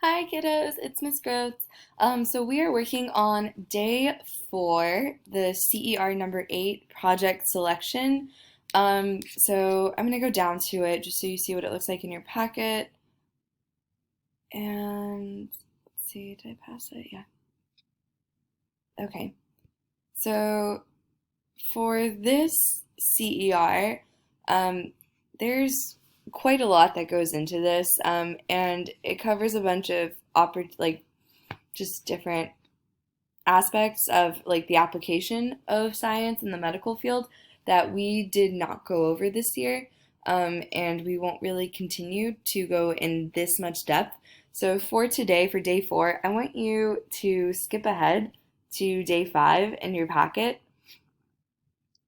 Hi kiddos, it's Miss Groats. So we are working on day 4, the CER number 8 project selection. So I'm gonna go down to it just so you see what it looks like in your packet. And let's see, did I pass it? Yeah. Okay. So for this CER, there's quite a lot that goes into this, and it covers a bunch of just different aspects of like the application of science in the medical field that we did not go over this year, and we won't really continue to go in this much depth. So for today, for day 4, I want you to skip ahead to day 5 in your packet.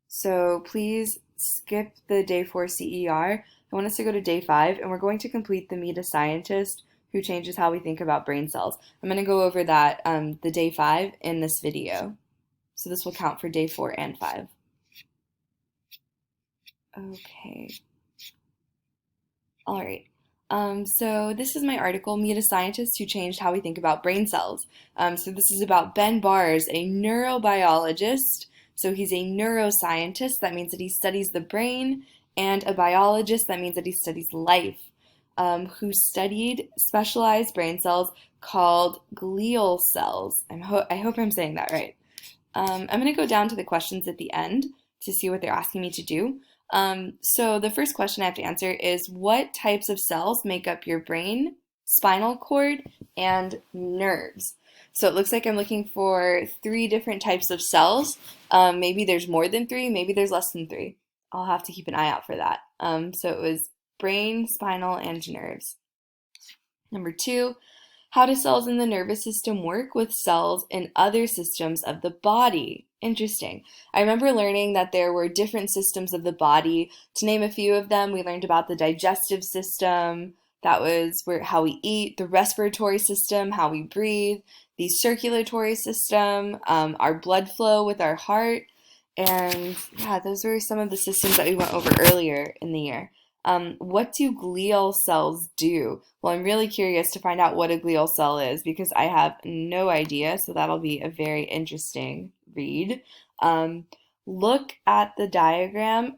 So please skip the day 4 CER. I want us to go to day 5, and we're going to complete the Meet a Scientist who changes how we think about brain cells. I'm going to go over that, the day 5 in this video. So this will count for day 4 and 5. Okay. All right. So this is my article, Meet a Scientist Who Changed How We Think About Brain Cells. So this is about Ben Bars, a neurobiologist. So he's a neuroscientist, that means that he studies the brain, and a biologist, that means that he studies life, who studied specialized brain cells called glial cells. I hope I'm saying that right. I'm going to go down to the questions at the end to see what they're asking me to do. So the first question I have to answer is, what types of cells make up your brain, spinal cord, and nerves? So it looks like I'm looking for 3 different types of cells. Maybe there's more than 3, maybe there's less than 3. I'll have to keep an eye out for that. So it was brain, spinal, and nerves. Number 2, how do cells in the nervous system work with cells in other systems of the body? Interesting. I remember learning that there were different systems of the body. To name a few of them, we learned about the digestive system, that was how we eat, the respiratory system, how we breathe, the circulatory system, our blood flow with our heart, and yeah, those were some of the systems that we went over earlier in the year. What do glial cells do? Well, I'm really curious to find out what a glial cell is because I have no idea, so that'll be a very interesting read. Um, Look at the diagram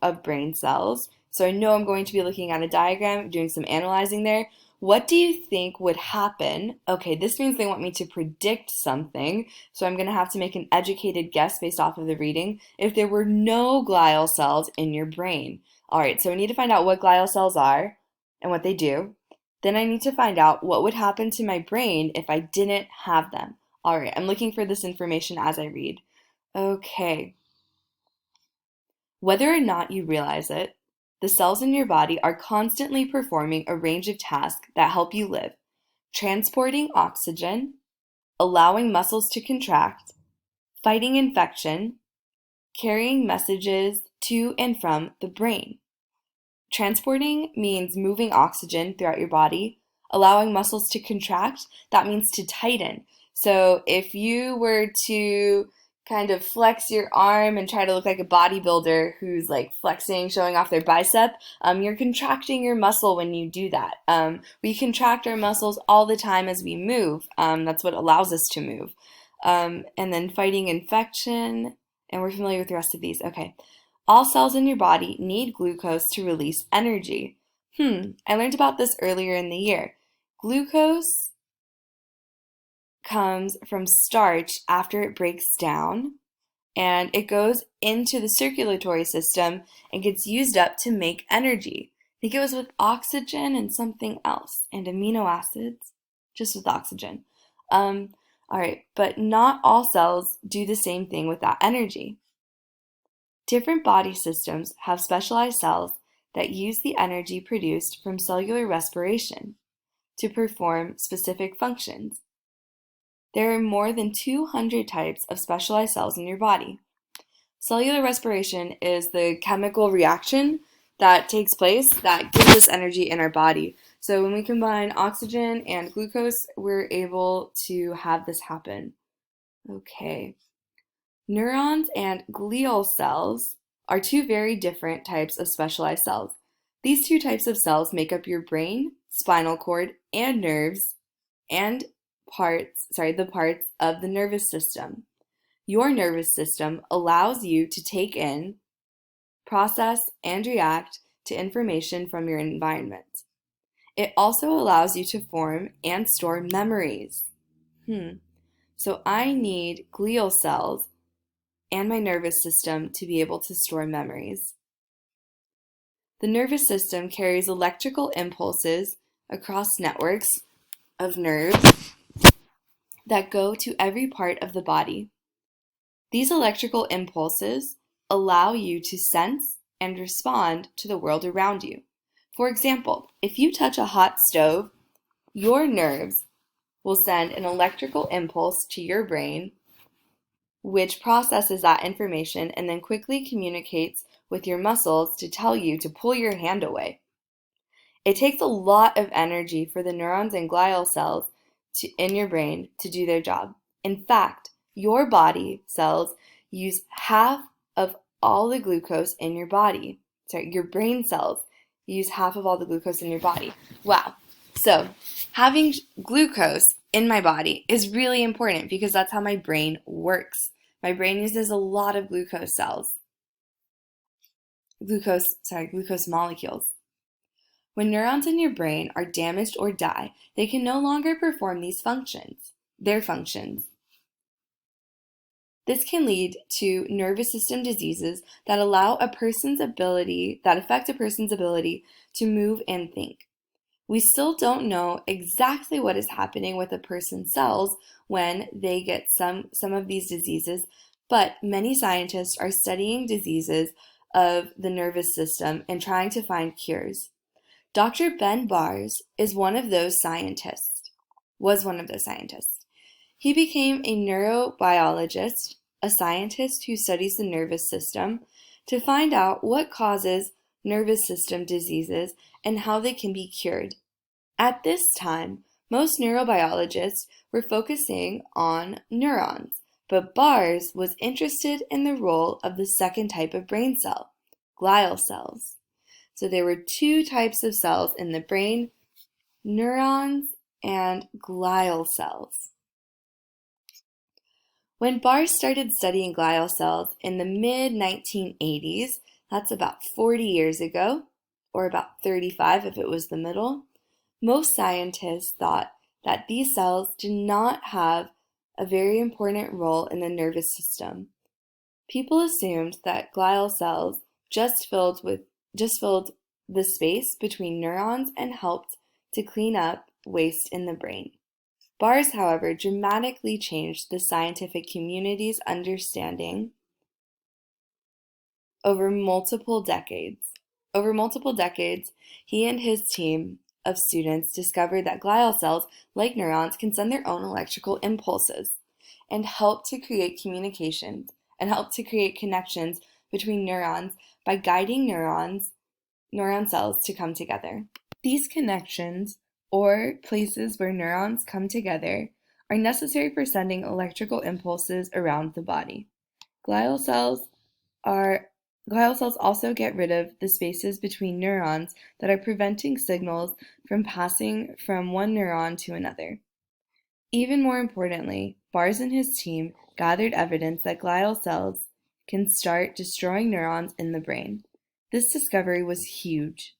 of brain cells. So I know I'm going to be looking at a diagram, doing some analyzing there. What do you think would happen? Okay, this means they want me to predict something, so I'm going to have to make an educated guess based off of the reading if there were no glial cells in your brain. All right, so I need to find out what glial cells are and what they do. Then I need to find out what would happen to my brain if I didn't have them. All right, I'm looking for this information as I read. Okay, whether or not you realize it, the cells in your body are constantly performing a range of tasks that help you live: transporting oxygen, allowing muscles to contract, fighting infection, carrying messages to and from the brain. Transporting means moving oxygen throughout your body. Allowing muscles to contract, that means to tighten. So if you were to kind of flex your arm and try to look like a bodybuilder who's like flexing, showing off their bicep, you're contracting your muscle when you do that. We contract our muscles all the time as we move. That's what allows us to move. And then fighting infection, and we're familiar with the rest of these. Okay. All cells in your body need glucose to release energy. I learned about this earlier in the year. Glucose comes from starch after it breaks down, and it goes into the circulatory system and gets used up to make energy. I think it was with oxygen and something else, and amino acids, just with oxygen. All right, but not all cells do the same thing with that energy. Different body systems have specialized cells that use the energy produced from cellular respiration to perform specific functions. There are more than 200 types of specialized cells in your body. Cellular respiration is the chemical reaction that takes place that gives us energy in our body. So when we combine oxygen and glucose, we're able to have this happen. Okay. Neurons and glial cells are 2 very different types of specialized cells. These 2 types of cells make up your brain, spinal cord, and nerves, and the parts of the nervous system. Your nervous system allows you to take in, process, and react to information from your environment. It also allows you to form and store memories. So I need glial cells and my nervous system to be able to store memories. The nervous system carries electrical impulses across networks of nerves that go to every part of the body. These electrical impulses allow you to sense and respond to the world around you. For example, if you touch a hot stove, your nerves will send an electrical impulse to your brain, which processes that information and then quickly communicates with your muscles to tell you to pull your hand away. It takes a lot of energy for the neurons and glial cells in your brain to do their job. In fact, your body cells use half of all the glucose in your body. Your brain cells use half of all the glucose in your body. Wow. So having glucose in my body is really important because that's how my brain works. My brain uses a lot of glucose molecules. When neurons in your brain are damaged or die, they can no longer perform their functions. This can lead to nervous system diseases that affect a person's ability to move and think. We still don't know exactly what is happening with a person's cells when they get some of these diseases, but many scientists are studying diseases of the nervous system and trying to find cures. Dr. Ben Bars was one of those scientists. He became a neurobiologist, a scientist who studies the nervous system, to find out what causes nervous system diseases and how they can be cured. At this time, most neurobiologists were focusing on neurons, but Bars was interested in the role of the second type of brain cell, glial cells. So there were two types of cells in the brain, neurons and glial cells. When Bars started studying glial cells in the mid-1980s, that's about 40 years ago, or about 35 if it was the middle, most scientists thought that these cells did not have a very important role in the nervous system. People assumed that glial cells just filled the space between neurons and helped to clean up waste in the brain. Bars, however, dramatically changed the scientific community's understanding over multiple decades. He and his team of students discovered that glial cells, like neurons, can send their own electrical impulses and help to create connections between neurons by guiding neuron cells to come together. These connections, or places where neurons come together, are necessary for sending electrical impulses around the body. Glial cells also get rid of the spaces between neurons that are preventing signals from passing from one neuron to another. Even more importantly, Bars and his team gathered evidence that glial cells can start destroying neurons in the brain. This discovery was huge.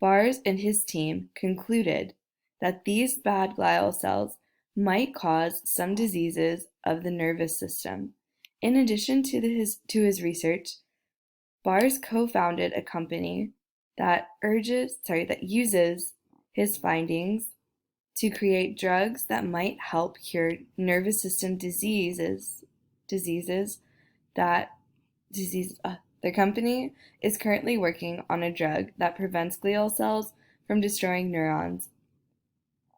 Bars and his team concluded that these bad glial cells might cause some diseases of the nervous system. In addition to his research, Bars co-founded a company that uses his findings to create drugs that might help cure nervous system diseases. Their company is currently working on a drug that prevents glial cells from destroying neurons.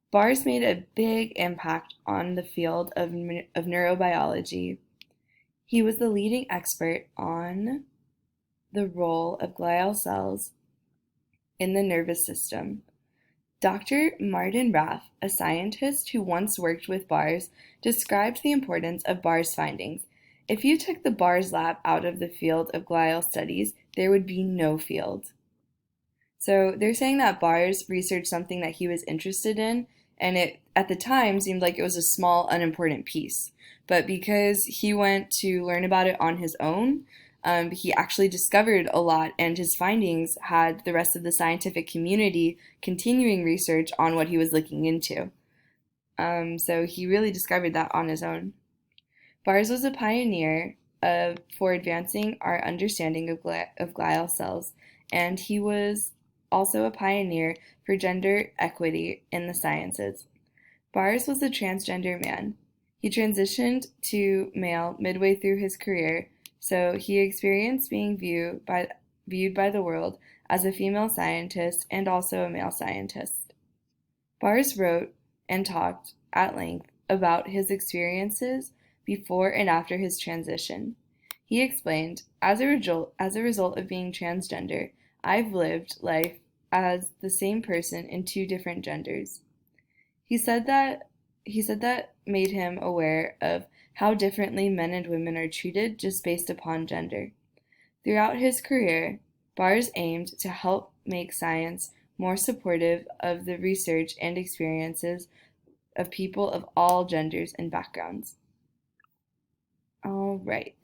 Bars made a big impact on the field of neurobiology. He was the leading expert on the role of glial cells in the nervous system. Dr. Martin Raff, a scientist who once worked with Bars, described the importance of Bars' findings. If you took the Bars lab out of the field of glial studies, there would be no field. So they're saying that Bars researched something that he was interested in, and it at the time seemed like it was a small, unimportant piece. But because he went to learn about it on his own, he actually discovered a lot, and his findings had the rest of the scientific community continuing research on what he was looking into. So he really discovered that on his own. Bars was a pioneer for advancing our understanding of glial cells, and he was also a pioneer for gender equity in the sciences. Bars was a transgender man. He transitioned to male midway through his career, so he experienced being viewed by the world as a female scientist and also a male scientist. Bars wrote and talked at length about his experiences before and after his transition. He explained, as a result of being transgender, I've lived life as the same person in two different genders. He said that he said that made him aware of how differently men and women are treated just based upon gender. Throughout his career, Bars aimed to help make science more supportive of the research and experiences of people of all genders and backgrounds. All right,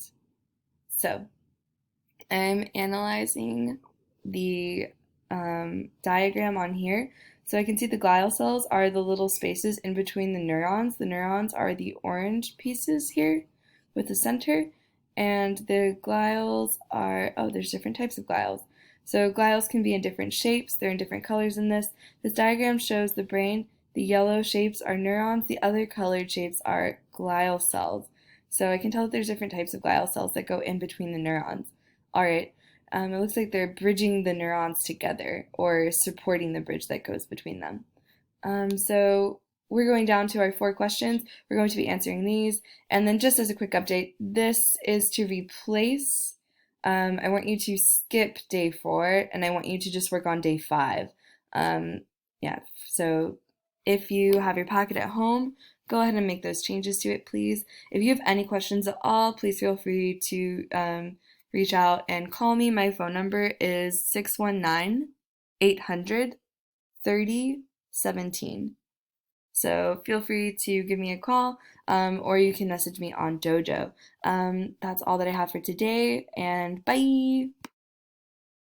so I'm analyzing the diagram on here. So I can see the glial cells are the little spaces in between the neurons. The neurons are the orange pieces here with the center, and the glials are, oh, there's different types of glials. So glials can be in different shapes. They're in different colors in this. This diagram shows the brain. The yellow shapes are neurons. The other colored shapes are glial cells. So I can tell that there's different types of glial cells that go in between the neurons. All right, it looks like they're bridging the neurons together or supporting the bridge that goes between them. So we're going down to our 4 questions. We're going to be answering these. And then just as a quick update, this is to replace, I want you to skip day 4 and I want you to just work on day 5. Yeah, so if you have your packet at home, go ahead and make those changes to it, please. If you have any questions at all, please feel free to reach out and call me. My phone number is 619 800 3017. So feel free to give me a call or you can message me on Dojo. That's all that I have for today, and bye!